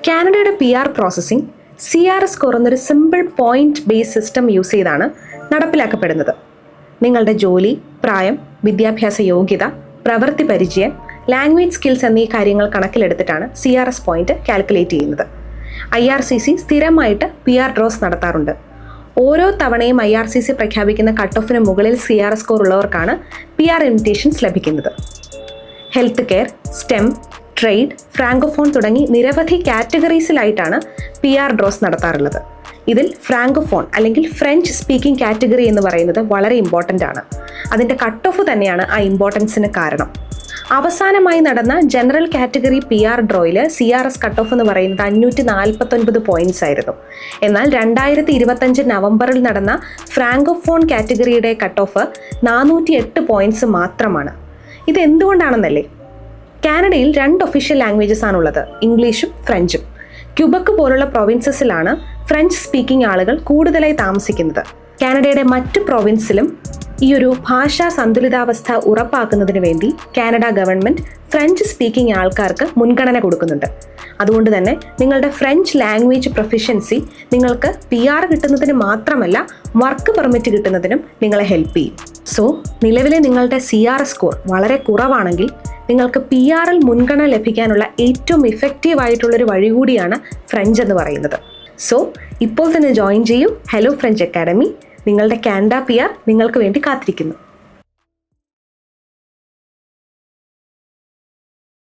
കാനഡയുടെ PR processing CRS score എന്നൊരു simple point base system use ചെയ്താണ് നടപ്പിലാക്കപ്പെടുന്നത്. നിങ്ങളുടെ ജോലി, പ്രായം, വിദ്യാഭ്യാസ യോഗ്യത, പ്രവൃത്തി പരിചയം, ലാംഗ്വേജ് സ്കിൽസ് എന്നീ കാര്യങ്ങൾ കണക്കിലെടുത്തിട്ടാണ് CRS പോയിന്റ് കാൽക്കുലേറ്റ് ചെയ്യുന്നത്. IRCC സ്ഥിരമായിട്ട് PR ഡ്രോസ് നടത്താറുണ്ട്. ഓരോ തവണയും IRCC പ്രഖ്യാപിക്കുന്ന കട്ട് ഓഫിന് മുകളിൽ CRS സ്കോർ ഉള്ളവർക്കാണ് PR ഇൻവിറ്റേഷൻസ് ലഭിക്കുന്നത്. Health care, STEM, trade, Francophone തുടങ്ങി നിരവധി കാറ്റഗറീസിലായിട്ടാണ് PR ഡ്രോസ് നടത്താറുള്ളത്. ഇതിൽ ഫ്രാങ്കോഫോൺ അല്ലെങ്കിൽ ഫ്രഞ്ച് സ്പീക്കിംഗ് കാറ്റഗറി എന്ന് പറയുന്നത് വളരെ ഇമ്പോർട്ടൻ്റ് ആണ്. അതിൻ്റെ കട്ട് ഓഫ് തന്നെയാണ് ആ ഇമ്പോർട്ടൻസിന് കാരണം. അവസാനമായി നടന്ന general category PR ഡ്രോയിൽ CRS cut off എന്ന് പറയുന്നത് 549 പോയിന്റ്സ് ആയിരുന്നു. എന്നാൽ 2025 നവംബറിൽ നടന്ന ഫ്രാങ്കോഫോൺ കാറ്റഗറിയുടെ കട്ട് ഓഫ് 408 പോയിന്റ്സ് മാത്രമാണ്. ഇത് എന്തുകൊണ്ടാണെന്നല്ലേ? കാനഡയിൽ 2 ഒഫീഷ്യൽ ലാംഗ്വേജസ് ആണുള്ളത്, ഇംഗ്ലീഷും ഫ്രഞ്ചും. ക്യൂബക്ക് പോലുള്ള പ്രൊവിൻസസിലാണ് ഫ്രഞ്ച് സ്പീക്കിംഗ് ആളുകൾ കൂടുതലായി താമസിക്കുന്നത്. കാനഡയുടെ മറ്റ് പ്രൊവിൻസിലും ഈ ഒരു ഭാഷാ സന്തുലിതാവസ്ഥ ഉറപ്പാക്കുന്നതിന് വേണ്ടി കാനഡ ഗവൺമെൻറ് ഫ്രഞ്ച് സ്പീക്കിംഗ് ആൾക്കാർക്ക് മുൻഗണന കൊടുക്കുന്നുണ്ട്. അതുകൊണ്ട് തന്നെ നിങ്ങളുടെ ഫ്രഞ്ച് ലാംഗ്വേജ് പ്രൊഫിഷ്യൻസി നിങ്ങൾക്ക് PR കിട്ടുന്നതിന് മാത്രമല്ല വർക്ക് പെർമിറ്റ് കിട്ടുന്നതിനും നിങ്ങളെ ഹെൽപ്പ് ചെയ്യും. സോ നിലവിലെ നിങ്ങളുടെ CRS സ്കോർ വളരെ കുറവാണെങ്കിൽ നിങ്ങൾക്ക് PR-ൽ മുൻഗണന ലഭിക്കാനുള്ള ഏറ്റവും ഇഫക്റ്റീവ് ആയിട്ടുള്ളൊരു വഴി കൂടിയാണ് ഫ്രഞ്ച് എന്ന് പറയുന്നത്. സോ ഇപ്പോൾ തന്നെ ജോയിൻ ചെയ്യൂ ഹലോ ഫ്രഞ്ച് അക്കാഡമി. നിങ്ങളുടെ കാനഡ PR നിങ്ങൾക്ക് വേണ്ടി കാത്തിരിക്കുന്നു.